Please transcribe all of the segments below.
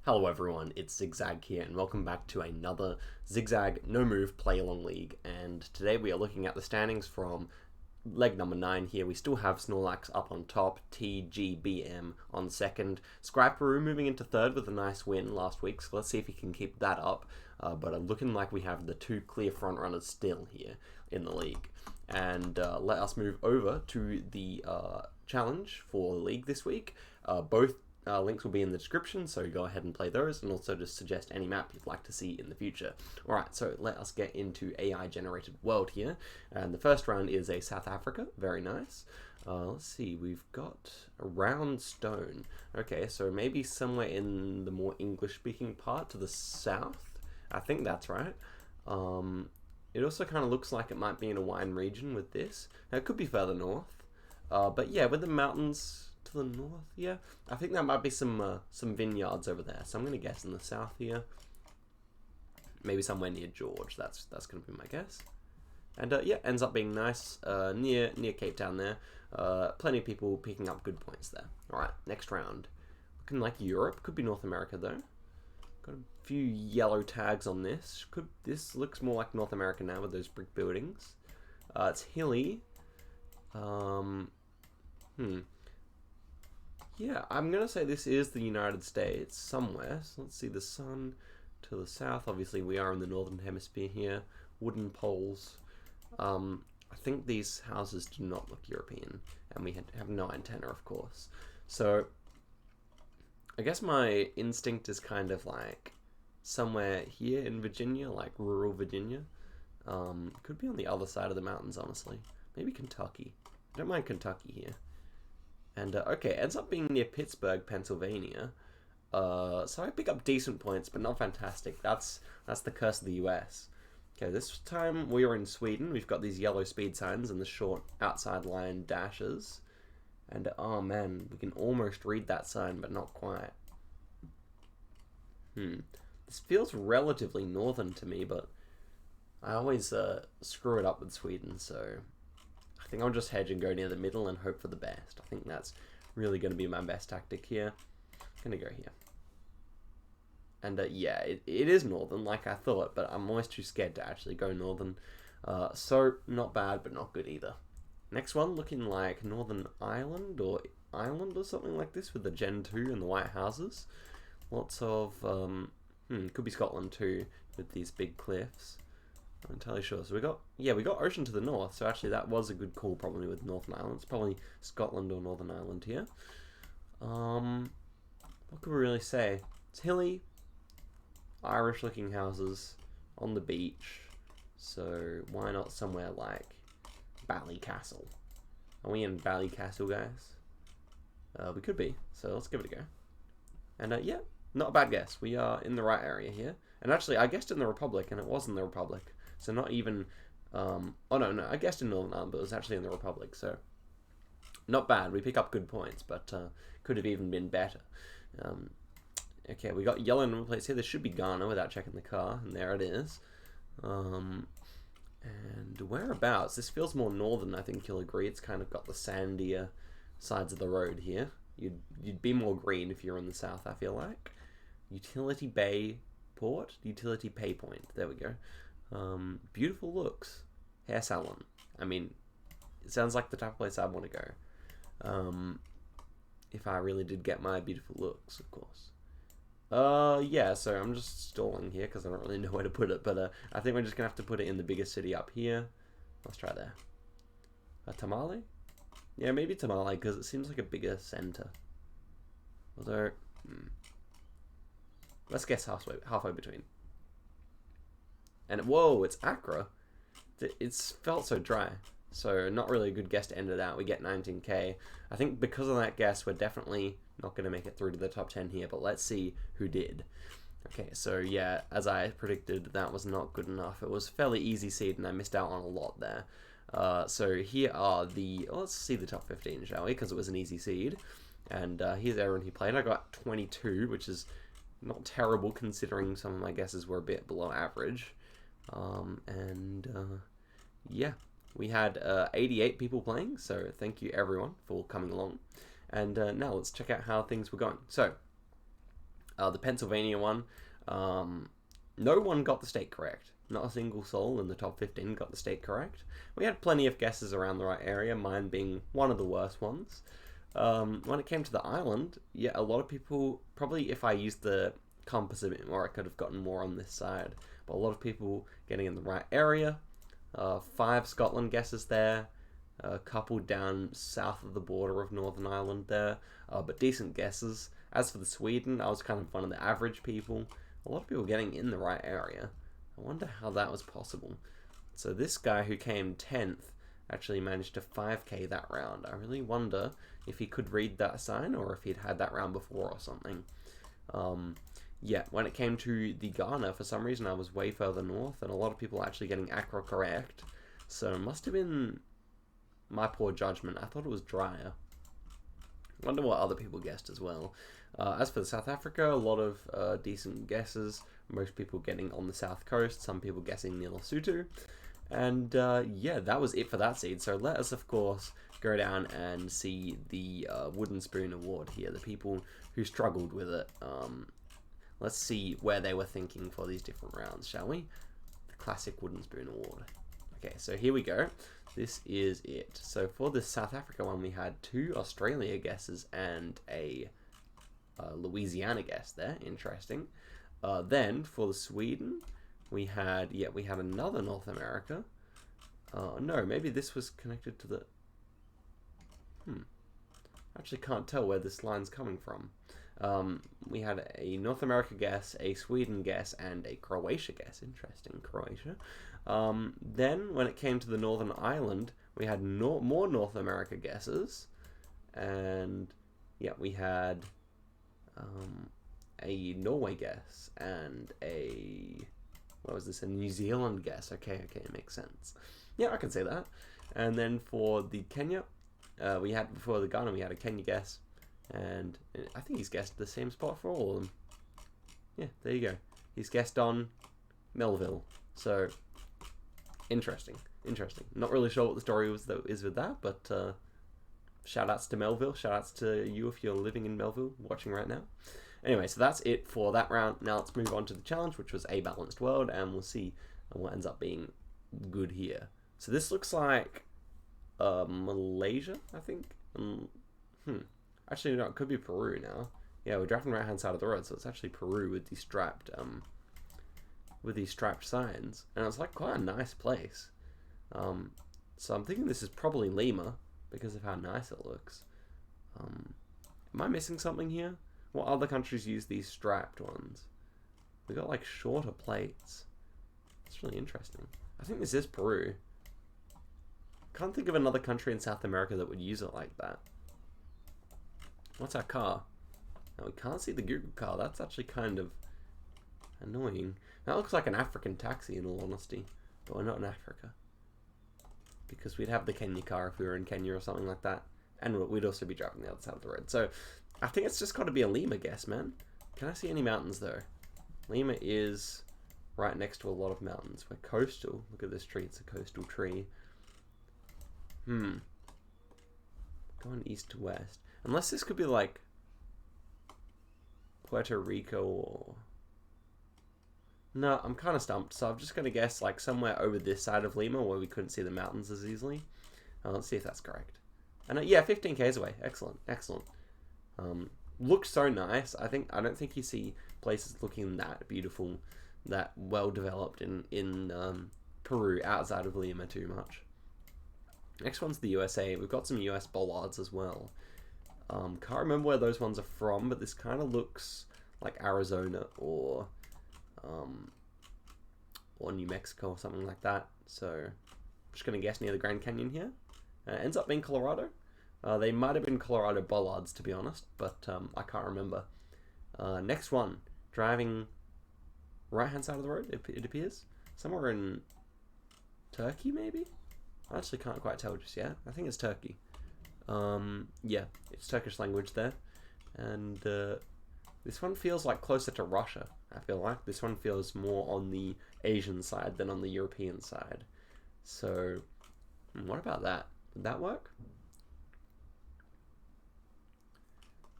Hello everyone, it's Zigzag here and welcome back to another Zigzag No Move Play Along League, and today we are looking at the standings from leg number 9 here. We still have Snorlax up on top, TGBM on second, Scrapperoo moving into third with a nice win last week, so let's see if he can keep that up, but looking like we have the two clear front runners still here in the league. And let us move over to the challenge for the league this week. Both links will be in the description, so go ahead and play those, and also just suggest any map you'd like to see in the future. Alright, so let us get into AI generated world here, and the first round is a South Africa, very nice. Let's see, we've got a round stone. Okay, so maybe somewhere in the more English speaking part to the south, I think that's right. It also kind of looks like it might be in a wine region with this. Now it could be further north, but yeah, with the mountains to the north, yeah, I think that might be some vineyards over there. So I'm gonna guess in the south here, maybe somewhere near George. That's gonna be my guess. And yeah, ends up being nice, near Cape Town there. Plenty of people picking up good points there. All right, next round, looking like Europe. Could be North America though. Got a few yellow tags on this. This looks more like North America now with those brick buildings. It's hilly. Yeah, I'm going to say this is the United States somewhere. So let's see, the sun to the south. Obviously, we are in the northern hemisphere here. Wooden poles. I think these houses do not look European. And we have no antenna, of course. So, I guess my instinct is kind of like somewhere here in Virginia, like rural Virginia. Could be on the other side of the mountains, honestly. Maybe Kentucky. I don't mind Kentucky here. And, okay, ends up being near Pittsburgh, Pennsylvania. So I pick up decent points, but not fantastic. That's the curse of the US. Okay, this time we are in Sweden. We've got these yellow speed signs and the short outside line dashes. And, oh man, we can almost read that sign, but not quite. This feels relatively northern to me, but I always screw it up with Sweden, so I think I'll just hedge and go near the middle and hope for the best. I think that's really going to be my best tactic here. I'm going to go here. And yeah, it is northern like I thought, but I'm always too scared to actually go northern. So, not bad, but not good either. Next one, looking like Northern Ireland or something like this with the Gen 2 and the white houses. Lots of, could be Scotland too with these big cliffs. I'm not entirely sure. So we got ocean to the north, so actually that was a good call probably with Northern Ireland. It's probably Scotland or Northern Ireland here. What can we really say? It's hilly, Irish looking houses on the beach, so why not somewhere like Ballycastle? Are we in Ballycastle, guys? We could be, so let's give it a go. And yeah, not a bad guess. We are in the right area here. And actually, I guessed in the Republic, and it was in the Republic. So not even, oh no, I guessed in Northern Ireland, but it was actually in the Republic, so not bad. We pick up good points, but could have even been better. Okay, we got yellow number plates here. This should be Ghana without checking the car, and there it is. And whereabouts? This feels more northern, I think you'll agree. It's kind of got the sandier sides of the road here. You'd be more green if you're in the south, I feel like. Utility Bay Port? Utility Pay Point. There we go. Beautiful looks. Hair salon. I mean, it sounds like the type of place I'd want to go. If I really did get my beautiful looks, of course. Yeah, so I'm just stalling here because I don't really know where to put it, but I think we're just going to have to put it in the biggest city up here. Let's try there. Tamale? Yeah, maybe Tamale, because it seems like a bigger center. Although, let's guess halfway between. And whoa, it's Accra. It's felt so dry. So not really a good guess to end it out. We get 19k. I think because of that guess, we're definitely not going to make it through to the top 10 here. But let's see who did. Okay, so yeah, as I predicted, that was not good enough. It was fairly easy seed, and I missed out on a lot there. So here are let's see the top 15, shall we? Because it was an easy seed. And here's everyone who played. I got 22, which is not terrible considering some of my guesses were a bit below average. Yeah, we had 88 people playing, so thank you everyone for coming along. And now let's check out how things were going. So, The Pennsylvania one, no one got the state correct. Not a single soul in the top 15 got the state correct. We had plenty of guesses around the right area, mine being one of the worst ones. When it came to the island, yeah, a lot of people, probably if I used the compass a bit more, I could have gotten more on this side. But a lot of people getting in the right area. 5 Scotland guesses there. A couple down south of the border of Northern Ireland there. But decent guesses. As for the Sweden, I was kind of one of the average people. A lot of people getting in the right area. I wonder how that was possible. So this guy who came 10th actually managed to 5k that round. I really wonder if he could read that sign or if he'd had that round before or something. Yeah, when it came to the Ghana, for some reason I was way further north and a lot of people actually getting Accra correct. So it must have been my poor judgment. I thought it was drier. Wonder what other people guessed as well. As for the South Africa, a lot of decent guesses. Most people getting on the south coast, some people guessing near Lesotho. And yeah, that was it for that seed. So let us, of course, go down and see the Wooden Spoon Award here. The people who struggled with it. Let's see where they were thinking for these different rounds, shall we? The classic Wooden Spoon Award. Okay, so here we go. This is it. So for the South Africa one, we had 2 Australia guesses and a Louisiana guess there. Interesting. Then for the Sweden, we had another North America. No, maybe this was connected to the... Actually can't tell where this line's coming from. We had a North America guess, a Sweden guess, and a Croatia guess. Interesting, Croatia. Then, when it came to the Northern Ireland, we had more North America guesses. And, yeah, we had a Norway guess and a... What was this? A New Zealand guess. Okay, it makes sense. Yeah, I can say that. And then for the Kenya, before the Ghana, we had a Kenya guess. And I think he's guessed the same spot for all of them. Yeah, there you go. He's guessed on Melville. So, interesting. Not really sure what the story is with that, but shout outs to Melville. Shout outs to you if you're living in Melville, watching right now. Anyway, so that's it for that round. Now let's move on to the challenge, which was A Balanced World, and we'll see what ends up being good here. So this looks like Malaysia, I think. Actually, no, it could be Peru now. Yeah, we're driving right hand side of the road, so it's actually Peru with these striped signs, and it's like quite a nice place. So I'm thinking this is probably Lima because of how nice it looks. Am I missing something here? What other countries use these striped ones? We got like shorter plates. It's really interesting. I think this is Peru. Can't think of another country in South America that would use it like that. What's our car? Now we can't see the Google car. That's actually kind of annoying. That looks like an African taxi in all honesty. But we're not in Africa. Because we'd have the Kenya car if we were in Kenya or something like that. And we'd also be driving the other side of the road. So I think it's just got to be a Lima guess, man. Can I see any mountains though? Lima is right next to a lot of mountains. We're coastal. Look at this tree. It's a coastal tree. Going east to west. Unless this could be like Puerto Rico or... No, I'm kind of stumped. So I'm just going to guess like somewhere over this side of Lima where we couldn't see the mountains as easily. Let's see if that's correct. And yeah, 15 k's away. Excellent. Looks so nice. I don't think you see places looking that beautiful, that well developed in Peru outside of Lima too much. Next one's the USA. We've got some US bollards as well. Can't remember where those ones are from, but this kind of looks like Arizona or New Mexico or something like that. So I'm just going to guess near the Grand Canyon here. Ends up being Colorado. They might have been Colorado bollards, to be honest, but I can't remember. Next one, driving right-hand side of the road, it appears. Somewhere in Turkey, maybe? I actually can't quite tell just yet. I think it's Turkey. Yeah, it's Turkish language there. And this one feels like closer to Russia, I feel like. This one feels more on the Asian side than on the European side. So, what about that? Would that work?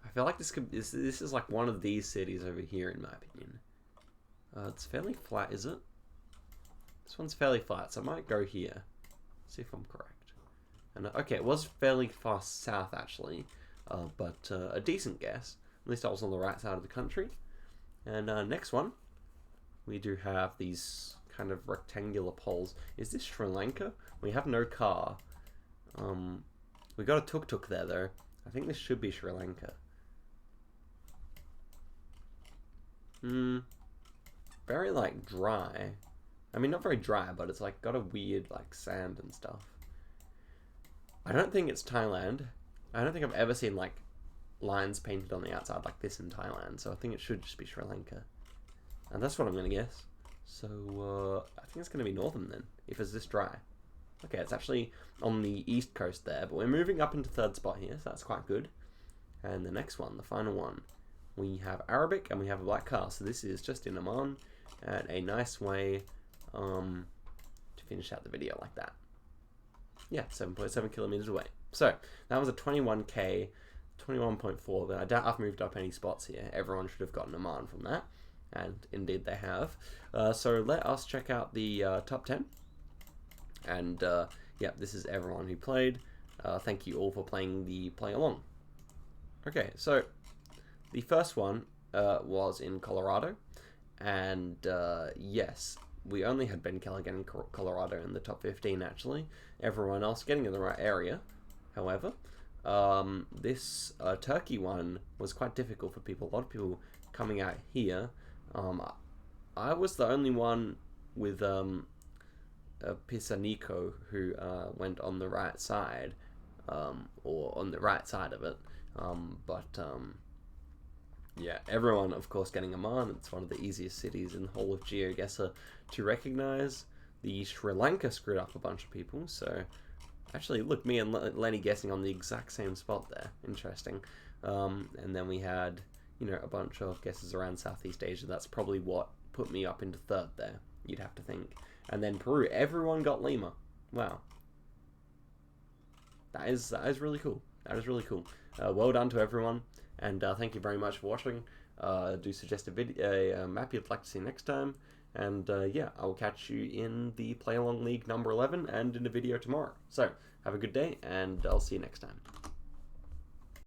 I feel like this is like one of these cities over here, in my opinion. It's fairly flat, is it? This one's fairly flat, so I might go here. See if I'm correct. And okay, it was fairly far south actually, but a decent guess. At least I was on the right side of the country. And next one, we do have these kind of rectangular poles. Is this Sri Lanka? We have no car. We got a tuk-tuk there though. I think this should be Sri Lanka. Very like dry. I mean, not very dry, but it's like got a weird like sand and stuff. I don't think it's Thailand. I don't think I've ever seen like lines painted on the outside like this in Thailand, so I think it should just be Sri Lanka. And that's what I'm gonna guess. So I think it's gonna be northern then, if it's this dry. Okay, it's actually on the east coast there, but we're moving up into third spot here, so that's quite good. And the next one, the final one, we have Arabic and we have a black car, so this is just in Oman, and a nice way to finish out the video like that. Yeah, 7.7 kilometers away. So that was a 21k, 21.4, but I doubt I've moved up any spots here. Everyone should have gotten Oman from that, and indeed they have. So let us check out the top 10. And yeah, this is everyone who played. Thank you all for playing the play along. Okay, so the first one was in Colorado, and yes, we only had Ben Keller getting Colorado in the top 15 actually. Everyone else getting in the right area. However, this Turkey one was quite difficult for people. A lot of people coming out here. I was the only one with Pisanico who went on the right side, or on the right side of it. Yeah, everyone, of course, getting Amman. It's one of the easiest cities in the whole of Geoguessr to recognize. The Sri Lanka screwed up a bunch of people, so actually, look, me and Lenny guessing on the exact same spot there. Interesting. And then we had, you know, a bunch of guesses around Southeast Asia. That's probably what put me up into third there, you'd have to think. And then Peru, everyone got Lima. Wow. That is really cool. That is really cool. Well done to everyone, and thank you very much for watching. Do suggest a map you'd like to see next time, and yeah, I will catch you in the Play Along League number 11 and in a video tomorrow. So, have a good day, and I'll see you next time.